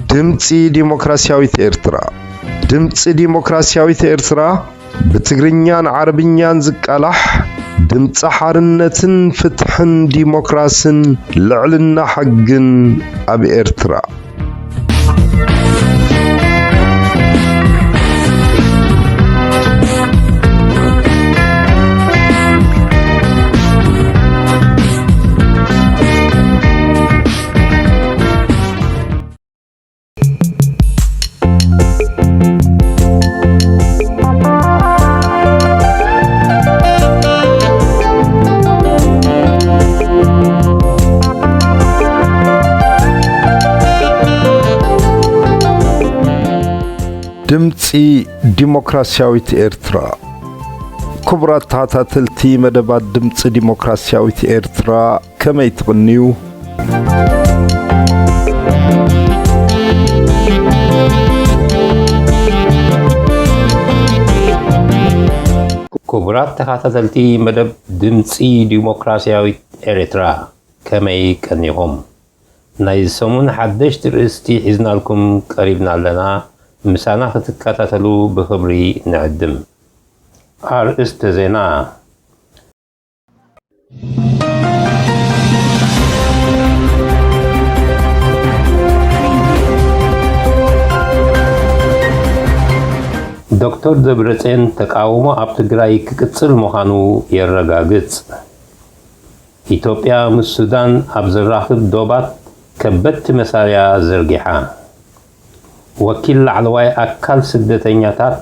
ድምፂ ዲሞክራሲያዊት ኤርትራ ድምፂ ዲሞክራሲያዊት ኤርትራ ብትግርኛን ዓረብኛን ዝቃላሕ ድምፂ ሓርነትን ፍትሕን ዲሞክራስን ልዕልና ሓግን ኣብ ኤርትራ ድምፂ ዲሞክራሲያዊት ኤርትራ ክቡራት ተኸታተልቲ መደባት ድምፂ ዲሞክራሲያዊት ኤርትራ ከመይ ትቕንዩ? ክቡራት ተኸታተልቲ መደብ ድምፂ ዲሞክራሲያዊት ኤርትራ ከመይ ቀኒኹም? ናይ ሰሙን ሓደሽቲ ርእስቲ ሒዝናልኩም ቀሪብና ኣለና። ምሳና ክትከታተሉ ብኽብሪ ንዕድም። ኣርእስተ ዜና። ዶክተር ደብረጽዮን ተቃውሞ ኣብ ትግራይ ክቅፅል ምዃኑ የረጋግጽ። ኢትዮጵያ ምስ ሱዳን ኣብ ዘራኽብ ዶባት ከበድቲ መሳርያ ዘርጊሓ። ወኪል ላዕለዋይ ኣካል ስደተኛታት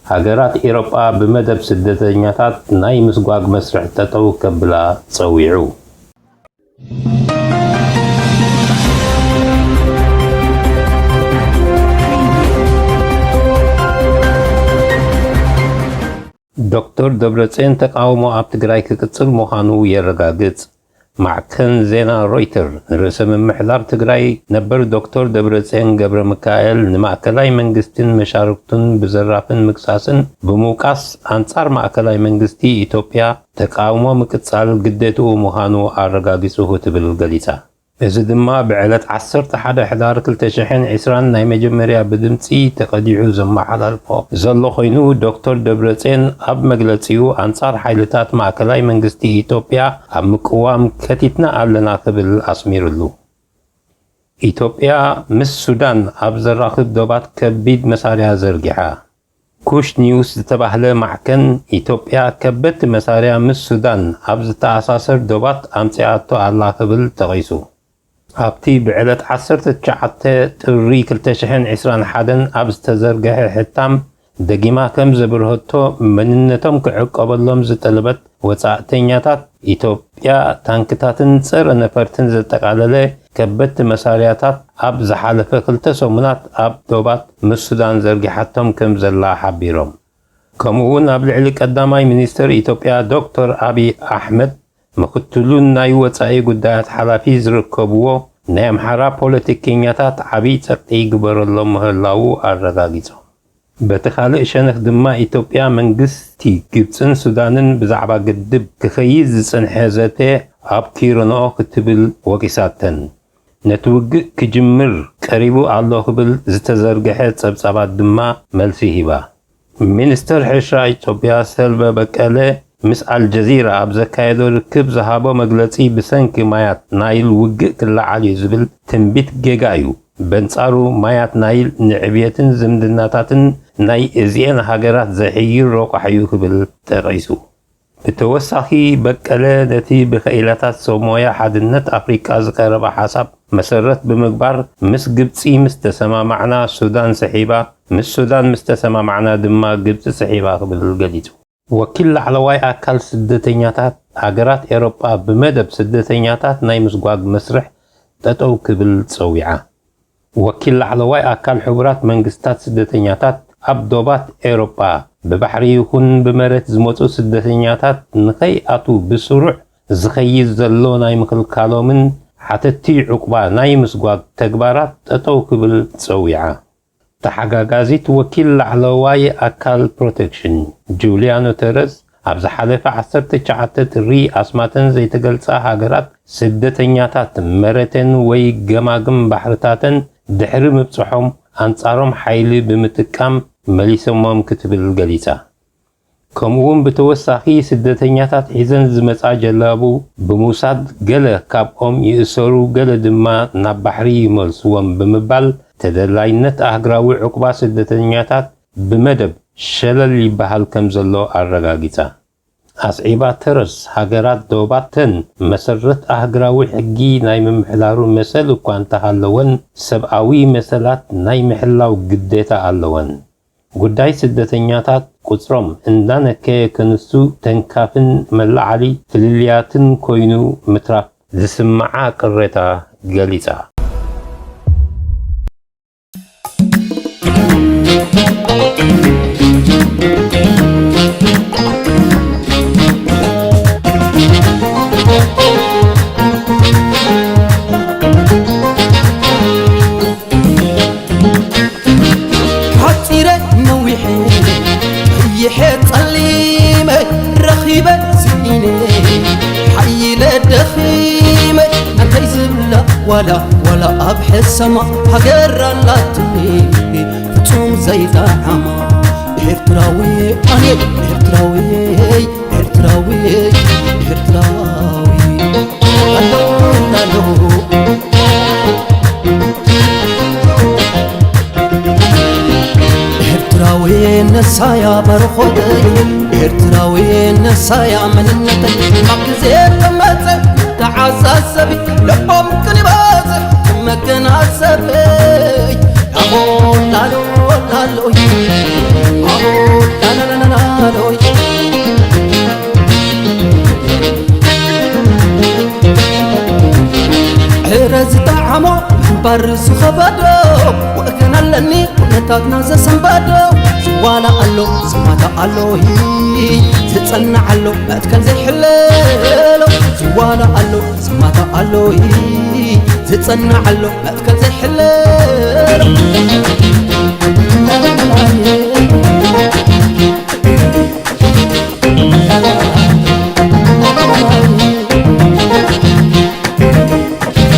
ሃገራት ኤሮጳ ብመደብ ስደተኛታት ናይ ምስጓግ መስርሕ ጠጠው ከብላ ፀዊዑ። ዶክተር ደብረጽዮን ተቃውሞ ኣብ ትግራይ ክቅፅል ምዃኑ የረጋግጽ። ማዕከን ዜና ሮይተር ርእሰ ምምሕዳር ትግራይ ነበር ዶክተር ደብረጽዮን ገብረ ሚካኤል ንማእከላይ መንግስትን መሻርክቱን ብዘራፍን ምቅሳስን ብምውቃስ አንጻር ማእከላይ መንግስቲ ኢትዮጵያ ተቃውሞ ምቅጻል ግዴትኡ ምዃኑ ኣረጋጊጹ ትብል ገሊጻ። እዚ ድማ ብዕለት 11 ሕዳር 2020 ናይ መጀመርያ ብድምፂ ተቐዲዑ ዘመሓላልፎ ዘሎ ኮይኑ ዶክተር ደብረጽዮን ኣብ መግለጺኡ አንጻር ሓይልታት ማእከላይ መንግስቲ ኢትዮጵያ ኣብ ምቅዋም ከቲትና ኣለና ክብል ኣስሚሩሉ። ኢትዮጵያ ምስ ሱዳን ኣብ ዘራኽብ ዶባት ከቢድ መሳርያ ዘርጊሓ። ኩሽ ኒውስ ዝተባህለ ማዕከን ኢትዮጵያ ከበድቲ መሳርያ ምስ ሱዳን ኣብ ዝተኣሳሰር ዶባት ኣምፂኣቶ ኣላ ክብል ተቒሱ። ኣብቲ ብዕለት 19 ጥሪ 2021 ኣብ ዝተዘርግሐ ሕታም ደጊማ ከም ዘብርህቶ መንነቶም ክዕቀበሎም ዝጠለበት ወፃእተኛታት ኢትዮጵያ ታንክታትን ፀረ ነፈርትን ዘጠቃለለ ከበድቲ መሳርያታት ኣብ ዝሓለፈ 2 ሰሙናት ኣብ ዶባት ምስ ሱዳን ዘርጊሓቶም ከም ዘላ ሓቢሮም። ከምኡውን ኣብ ልዕሊ ቀዳማይ ሚኒስትር ኢትዮጵያ ዶክተር አብይ ኣሕመድ ምክትሉን ናይ ወፃኢ ጉዳያት ሓላፊ ዝርከብዎ ናይ ኣምሓራ ፖለቲከኛታት ዓብይ ፀቅጢ ይግበረሎም ምህላው ኣረጋጊጾም። በቲ ካልእ ሸነኽ ድማ ኢትዮጵያ መንግስቲ ግብፅን ሱዳንን ብዛዕባ ግድብ ክኸይድ ዝፀንሐ ዘተ ኣብ ኪሮንኦ ክትብል ወቂሳተን። ነቲ ውግእ ክጅምር ቀሪቡ ኣሎ ክብል ዝተዘርግሐ ፀብፃባት ድማ መልሲ ሂባ። ሚኒስትር ሕርሻ ኢትዮጵያ ሰልበ በቀለ ምስ አልጀዚራ ኣብ ዘካየዶ ርክብ ዝሃቦ መግለጺ ብሰንኪ ማያት ናይል ውግእ ክለዓል እዩ ዝብል ትንቢት ጌጋ እዩ። በንጻሩ ማያት ናይል ንዕብየትን ዝምድናታትን ናይ እዚአን ሃገራት ዘሕይር ረቋሕ እዩ ክብል ጠቒሱ። ብተወሳኺ በቀለ ነቲ ብኽኢላታት ሰሞያ ሓድነት ኣፍሪካ ዝቐረበ ሓሳብ መሰረት ብምግባር ምስ ግብፂ ምስ ተሰማማዕና ሱዳን ሰሒባ ምስ ሱዳን ምስ ተሰማማዕና ድማ ግብፂ ሰሒባ ክብል ገሊጹ። ወኪል ላዕለዋይ ኣካል ስደተኛታት ሃገራት ኤሮጳ ብመደብ ስደተኛታት ናይ ምስጓግ መስርሕ ጠጠው ክብል ፀዊዓ። ወኪል ላዕለዋይ ኣካል ሕቡራት መንግስታት ስደተኛታት ኣብ ዶባት ኤሮጳ ብባሕሪ ይኹን ብመሬት ዝመፁ ስደተኛታት ንኸይኣቱ ብስሩዕ ዝኸይድ ዘሎ ናይ ምክልካሎምን ሓተቲ ዕቁባ ናይ ምስጓግ ተግባራት ጠጠው ክብል ፀዊዓ። ተሓጋጋዚት ወኪል ላዕለዋይ ኣካል ፕሮቴክሽን ጁልያኖ ተረስ ኣብ ዝሓለፈ 19 ጥሪ ኣስማተን ዘይተገልጻ ሃገራት ስደተኛታት መሬተን ወይ ገማግም ባሕርታተን ድሕሪ ምብፅሖም ኣንጻሮም ሓይሊ ብምጥቃም መሊሶሞም ክትብል ገሊጻ። ከምኡውን ብተወሳኺ ስደተኛታት ሒዘን ዝመጻ ጀላቡ ብምውሳድ ገለ ካብኦም ይእሰሩ ገለ ድማ ናብ ባሕሪ ይመልስዎም ብምባል ተደላይነት ኣህግራዊ ዕቁባ ስደተኛታት ብመደብ ሸለል ይበሃል ከም ዘሎ ኣረጋጊጻ። ኣስዒባ ተረስ ሃገራት ዶባተን መሰረት ኣህግራዊ ሕጊ ናይ ምምሕላሩ መሰል እኳ እንተሃለወን ሰብኣዊ መሰላት ናይ ምሕላው ግዴታ ኣለወን። ጉዳይ ስደተኛታት ቁፅሮም እንዳነከየ ክንሱ ተንካፍን መላዓሊ ፍልልያትን ኮይኑ ምትራፍ ዝስማዓ ቅሬታ ገሊጻ። ولا أبحث سما هجر اللاتني فتوم زي دعما إرتراوي أنا إرتراوي إرتراوي إرتراوي ألو ألو إرتراوي نسايا برخودي إرتراوي نسايا من النتن مقزيت مزي تعساسبي لبام كنبازي مكان عسبي أقول لالو لالو أقول لا لا لا لالو عرز طعمو برز خبادو وأكنا لني ونتاتنا زسنبادو زوالا قالو سماتا قالو تتصنع علو باتكن زي حلالو زوالا قالو سماتا قالو تتصنع علو باتكن زي حلالو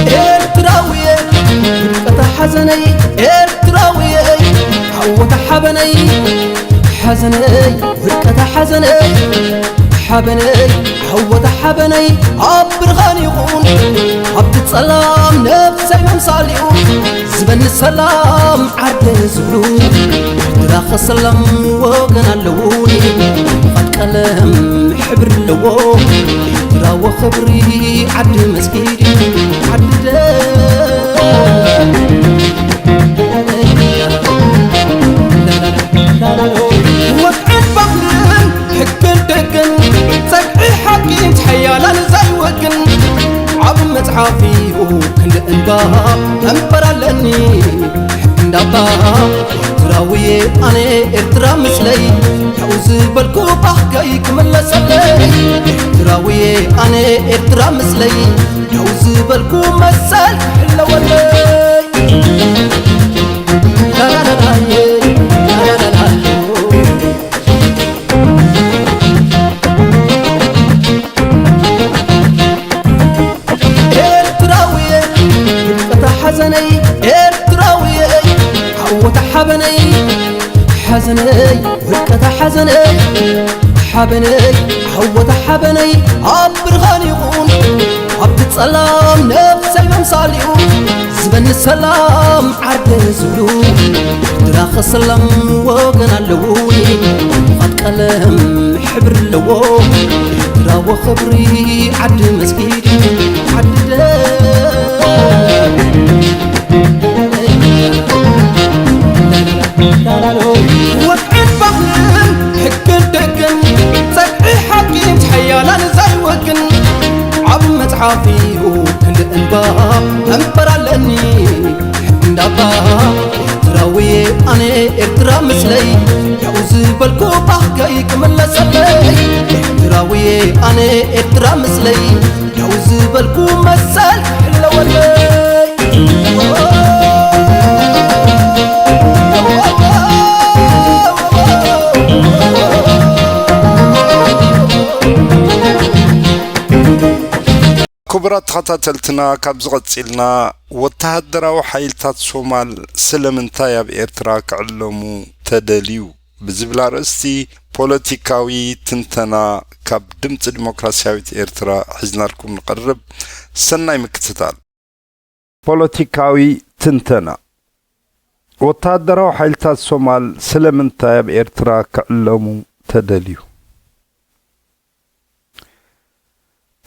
إرتراوية رفقة حزني إرتراوية عوة حبني حزني ورقة حزني حبني عوض حبني عبر غانيون عبد السلام نفسي ممصاليون زبني السلام عرض زلون راخ السلام وقنا اللوني قد كلام حبر اللون راو خبري عد مسكيري عد وقعد بغلن حكن دقن سقعي حقين تحيالا زي وقن عب متعافي وكل انباها انبرا لني حكن داباها ارتراوي انا ارترا مسلي حوز بالكو بحكي كمل سلي ارتراوي انا ارترا مسلي حوز بالكو مسال حلو ولي لا لا لا حزني إرتراوية عوة حبني حزني ورقة حزني حبني عوة حبني عبر غانيون عبد السلام نفسي ممصاليون زبن السلام عرض زلون دراخ السلام وقنا اللوني قد كلام حبر اللون راو خبري عد مسكيري عد وقعد بغلن حكن دقن سقعي حقين تحيالا زي وقن عب متعافي وكل انباها انبرا لني حكن داباها ارتراوي انا ارترا مسلي يعوز بالكو بحكي كمل سلي ارتراوي انا ارترا مسلي يعوز بالكو مسال حلو ولي ክቡራ ክቡራት ተኸታተልትና ካብዚ ቀፂልና ወተሃደራዊ ሓይልታት ሶማል ስለምንታይ ኣብ ኤርትራ ክዕለሙ ተደልዩ ብዝብል ኣርእስቲ ፖለቲካዊ ትንተና ካብ ድምፂ ዲሞክራሲያዊት ኤርትራ ሒዝናልኩም ንቐርብ ሰናይ ምክትታል። ፖለቲካዊ ትንተና ወተሃደራዊ ሓይልታት ሶማል ስለምንታይ ኣብ ኤርትራ ክዕለሙ ተደልዩ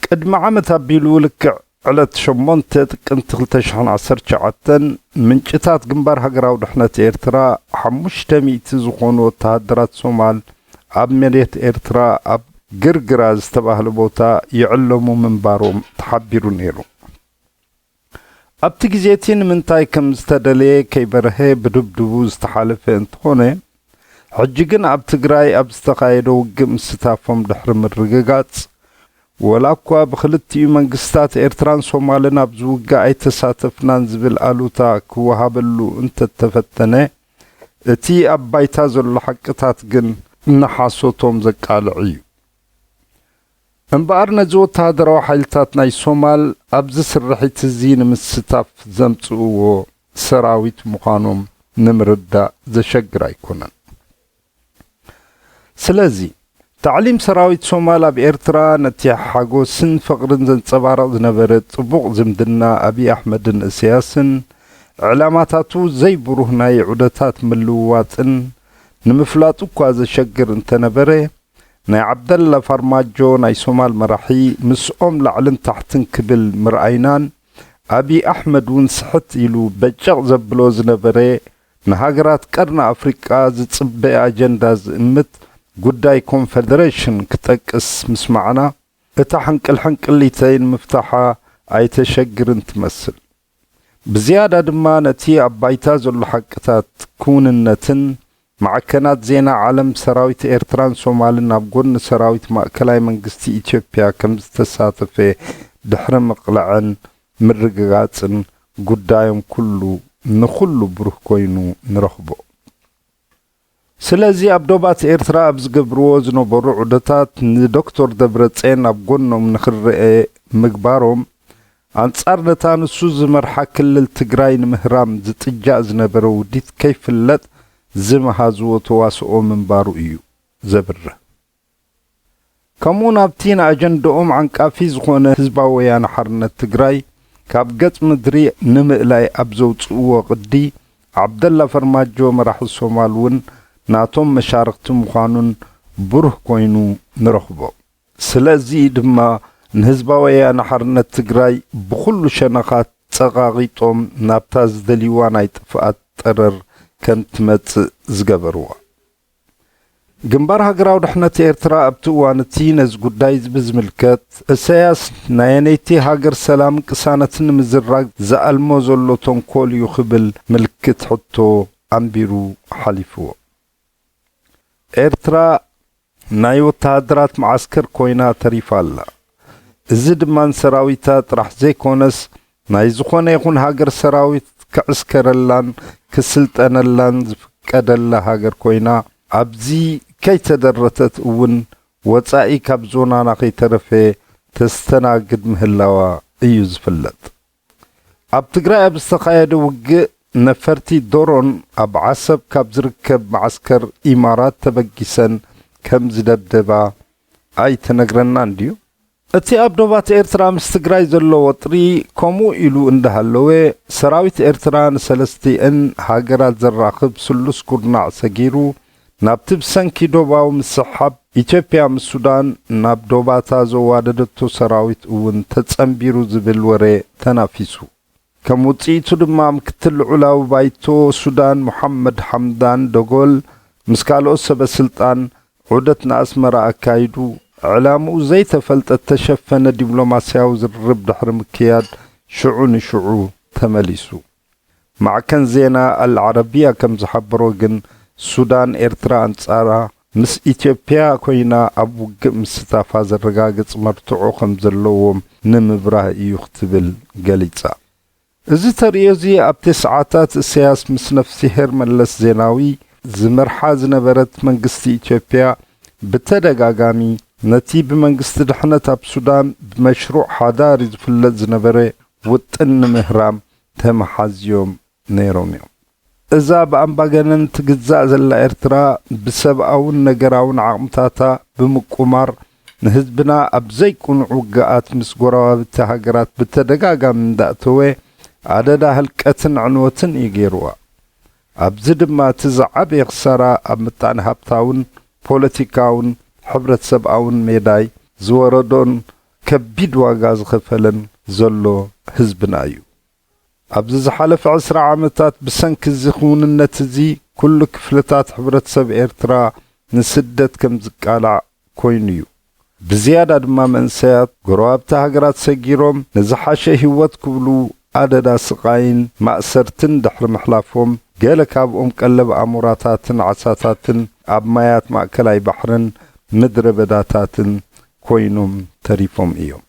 ቅድሚ ዓመት ኣቢሉ ልክዕ ዕለት 8 ጥቅምቲ 2019 ምንጭታት ግንባር ሃገራዊ ድሕነት ኤርትራ 500 ዝኾኑ ወተሃደራት ሶማል ኣብ መሬት ኤርትራ ኣብ ግርግራ ዝተባህለ ቦታ ይዕለሙ ምንባሮም ተሓቢሩ ነይሩ። ኣብቲ ግዜቲ ንምንታይ ከም ዝተደለየ ከይበርሀ ብድብድቡ ዝተሓለፈ እንትኾነ ሕጂ ግን ኣብ ትግራይ ኣብ ዝተኻየደ ውግእ ምስታፎም ድሕሪ ምርግጋጽ ወላኳ ብክልቲኡ መንግስታት ኤርትራን ሶማልን ኣብ ዝውግእ ኣይተሳተፍናን ዝብል ኣሉታ ክወሃበሉ እንተተፈተነ እቲ ኣብ ባይታ ዘሎ ሓቅታት ግን እናሓሶቶም ዘቃልዕ እዩ። እምበኣር ነዚ ወተሃደራዊ ሓይልታት ናይ ሶማል ኣብዚ ስርሒት እዚ ንምስታፍ ዘምጽእዎ ሰራዊት ምዃኖም ንምርዳእ ዘሸግር ኣይኮነን። ስለዚ تعليم سراويت سومال اب إرترا نتي حاجوسن فقرن زنصبارق زنبره طبوق زمدنا ابي احمد السياسن علاماتاتو زي بروهناي عدتات ملواتن نمفلاطو كواز شجر انت نبره ناي عبد الله فرماجو ناي سومال مرحي مسؤوم لعلن تحتن كبل مرعينان ابي احمد ونسحت يلو بجق زبلو زنبره نهاجرات قرن افريقيا زصبي اجندا زمت ጉዳይ ኮንፌደሬሽን ክጠቅስ ምስማዕና እታ ሕንቅልሕንቅሊተይን ምፍታሓ ኣይተሸግርን ትመስል። ብዝያዳ ድማ ነቲ ኣብ ባይታ ዘሎ ሓቅታት ክውንነትን ማዕከናት ዜና ዓለም ሰራዊት ኤርትራን ሶማልን ኣብ ጎኒ ሰራዊት ማእከላይ መንግስቲ ኢትዮጵያ ከም ዝተሳተፈ ድሕሪ ምቕላዕን ምርግጋጽን ጉዳዮም ኩሉ ንኹሉ ብሩህ ኮይኑ ንረኽቦ። ስለዚ ኣብ ዶባት ኤርትራ ኣብ ዝገብርዎ ዝነበሩ ዑደታት ንዶክተር ደብረጽዮን ኣብ ጎኖም ንኽርአ ምግባሮም ኣንጻር ነታ ንሱ ዝመርሓ ክልል ትግራይ ንምህራም ዝጥጃእ ዝነበረ ውዲት ከይፍለጥ ዝመሃዝዎ ተዋስኦ ምንባሩ እዩ ዘብርህ። ከምኡውን ኣብቲ ንኣጀንድኦም ዓንቃፊ ዝኾነ ህዝባዊ ወያነ ሓርነት ትግራይ ካብ ገጽ ምድሪ ንምእላይ ኣብ ዘውፅእዎ ቅዲ ዓብደላ ፈርማጆ መራሒ ሶማል እውን ናቶም መሻርክቲ ምዃኑን ብሩህ ኮይኑ ንረኽቦ። ስለዚ ድማ ንህዝባዊ ወያነ ሓርነት ትግራይ ብኩሉ ሸነኻት ፀቓቒጦም ናብታ ዝደልይዋ ናይ ጥፍኣት ጠረር ከም ትመጽእ ዝገበርዋ። ግንባር ሃገራዊ ድሕነት ኤርትራ ኣብቲ እዋን እቲ ነዚ ጉዳይ ብዝምልከት ኢሳያስ ናየነይቲ ሃገር ሰላም ቅሳነትን ንምዝራግ ዝኣልሞ ዘሎ ተንኮል እዩ ክብል ምልክት ሕቶ ኣንቢሩ ሓሊፍዎ። ኤርትራ ናይ ወተሃደራት ማዓስከር ኮይና ተሪፋ ኣላ። እዚ ድማ ሰራዊታ ጥራሕ ዘይኮነስ ናይ ዝኾነ ይኹን ሃገር ሰራዊት ክዕስከረላን ክስልጠነላን ዝፍቀደላ ሃገር ኮይና ኣብዚ ከይተደረተት እውን ወፃኢ ካብ ዞናና ከይተረፈ ተስተናግድ ምህላዋ እዩ ዝፍለጥ። ኣብ ትግራይ ኣብ ዝተኻየደ ውግእ ነፈርቲ ዶሮን ኣብ ዓሰብ ካብ ዝርከብ ማዓስከር ኢማራት ተበጊሰን ከም ዝደብደባ ኣይተነግረና እንድዩ? እቲ ኣብ ዶባት ኤርትራ ምስ ትግራይ ዘሎ ወጥሪ ከምኡ ኢሉ እንዳሃለወ ሰራዊት ኤርትራ ንሰለስቲአን ሃገራት ዘራኽብ ስሉስ ኩርናዕ ሰጊሩ ናብቲ ብሰንኪ ዶባዊ ምስሓብ ኢትዮጵያ ምስ ሱዳን ናብ ዶባታ ዘዋደደቶ ሰራዊት እውን ተጸምቢሩ ዝብል ወሬ ተናፊሱ። ከም ውፅኢቱ ድማ ምክትል ልዑላዊ ባይቶ ሱዳን ሙሐመድ ሐምዳን ደጎል ምስ ካልኦት ሰበስልጣን ዑደት ንኣስመራ ኣካይዱ ዕላምኡ ዘይተፈልጠ ተሸፈነ ዲፕሎማስያዊ ዝርርብ ድሕሪ ምክያድ ሽዑ ንሽዑ ተመሊሱ። ማዕከን ዜና አልዓረቢያ ከም ዝሓበሮ ግን ሱዳን ኤርትራ አንጻራ ምስ ኢትዮጵያ ኮይና ኣብ ውግእ ምስታፋ ዘረጋግጽ መርትዖ ከም ዘለዎም ንምብራህ እዩ ክትብል ገሊጻ። እዚ ተርእዮዚ ኣብቲ ሰዓታት ኢሳያስ ምስ ነፍሲሄር መለስ ዜናዊ ዝመርሓ ዝነበረት መንግስቲ ኢትዮጵያ ብተደጋጋሚ نتي بمنجست دحنة بسودان بمشروع حداري زفلت زنبري وطن مهرام تمحازيوم نيروم يوم إذا بأنباغنن تجزاء زلا إرترا بسبعون نجراون عقمتاتا بمقمار نهزبنا أبزي كون عقات مسقورا بالتهاجرات بالتدقاقا من دأتوه عددا هلكتن عنوتن يجيروا أبزد ما تزعب يخسرا أمتان هبتاون بوليتيكاون حبرت سبعون ميداي زوردون كبيد واغاز خفلن زلو حزبنا ايو أبزز حالف 10 عامتات بسنك الزخون النتزي كل كفلتات حبرت سب إرترا نسدت كم زقالع كوينيو بزيادة دما منسيات قروابتا هقرات سجيروم نزحاشي هوات كبلو عددا سقاين مأسرتن دحر محلافهم قالك أبقوم قلب أموراتاتن عساتاتن أبمايات مأكلاي بحرن مدر بداتاتن كوينوم تريفهم إيوم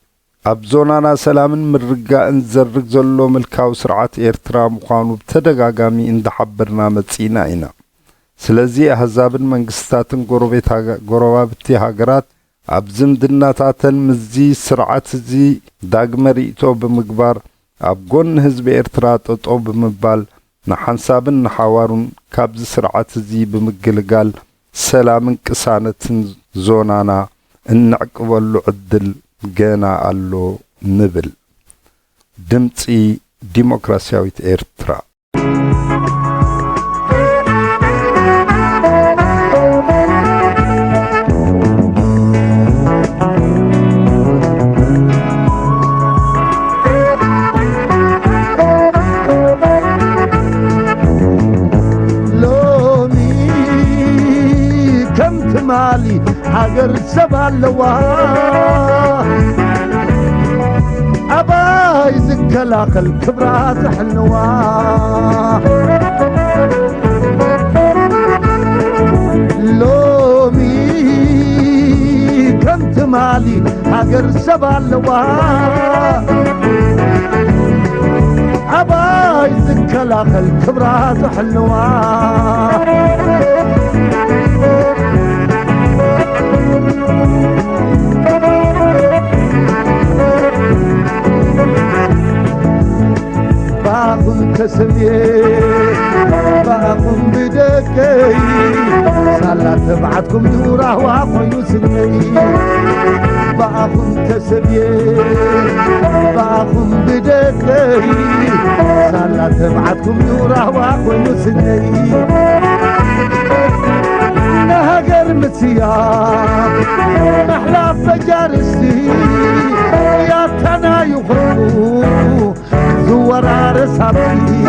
أبزونانا سلامن مرقا انزرق زلو ملكاو سرعات إرترا مقانو بتدقاقامي اند حبرنا متسينا إنا سلزي أهزابن منقستاتن قروبابتي هاقرات أبزم دناتاتن مزي سرعات زي داقمري إتو بمقبار أبقون هزب إرترا تطو بمبال نحنسابن نحاوارون كابز سرعات زي بمقلقال سلامن كسانتن زونانا النعقبالو عدل جانا ألو نبل دمتي ديمقراسياويت إرترا مالي حجر سبالوا أبا يزك العقل كبرات حنوا لومي كنت مالي حجر سبالوا أبا يزك العقل كبرات حنوا باقم كسمي باقم بدكي سالا تبعتكم دورة وعقوي سمي باقم كسمي باقم بدكي سالا تبعتكم دورة وعقوي سمي نهجر مسيار محلى فجارسي يا تنا يخرجوا زوار رسابي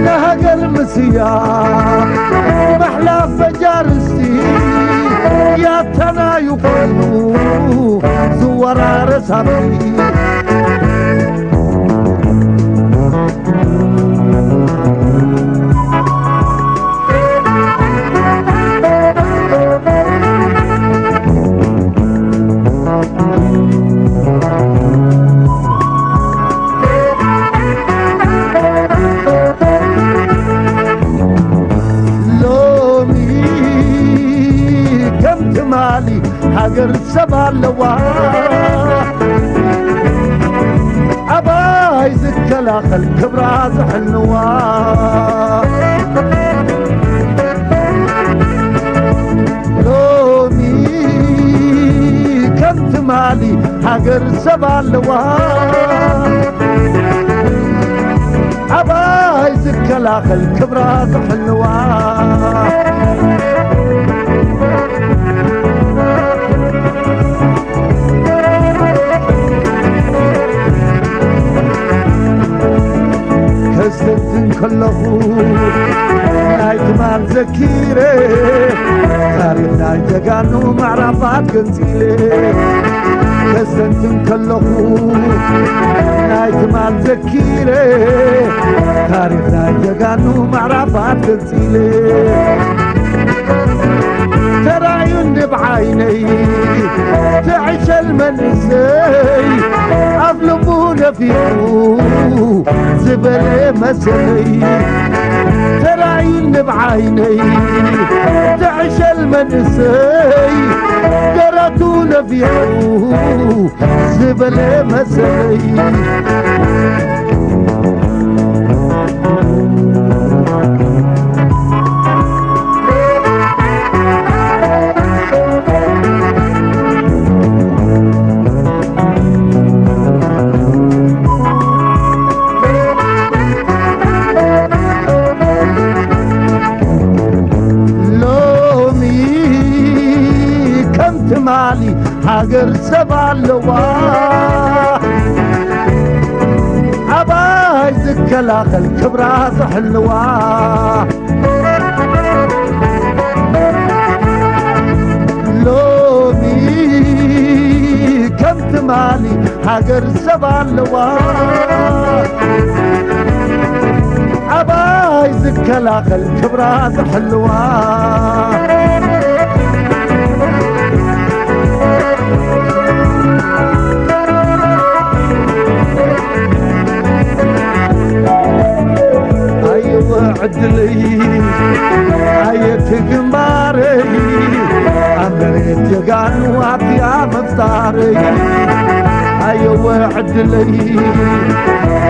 نهجر مسيار محلى فجارسي يا تنا يخرجوا زوار رسابي مالي حجر سبالوا أبا يزك العقل كبرات حنوا لومي كنت مالي حجر سبالوا أبا يزك العقل كبرات حنوا كستن كله نايت مال زكيري تاريخ نايت قانو معرفات قنزيلي كستن كله نايت مال زكيري تاريخ نايت قانو معرفات قنزيلي ترايون بعيني تعيش المنسي أظلمون فيه زبل مسي ترايون بعيني تعيش المنسي منسي دراتو نبيعو زبلة مسلي مالي هاجر سبالوا عباي زكلاخ الكبراس حلوة لومي كمت مالي هاجر سبالوا عباي زكلاخ الكبراس حلوة عدلي عيت قماري عمريت يقان وعطيا مفتاري ايوه عدلي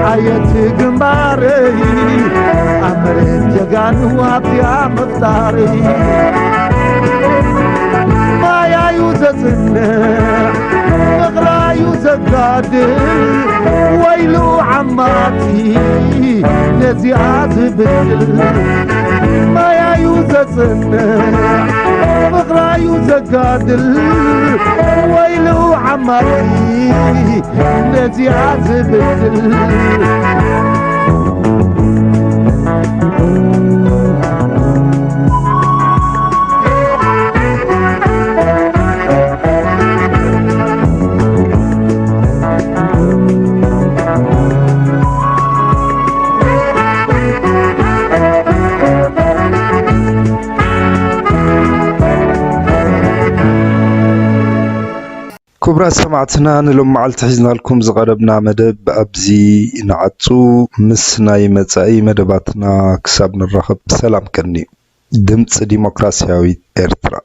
عيت قماري عمريت يقان وعطيا مفتاري ما يا يوزسنح مغلا يوزقادر ويلو عماتي نزيعات بدل ما يا يوزسنح مغلا يوزقادر ويلو عماتي نزيعات بدل كبرى سمعتنا نلوم معلت حزنا لكم زغربنا مدب أبزي نعطو مسناي متساي مدباتنا كسابنا الرخب سلام كني دمت ديمقراسياوي إرترا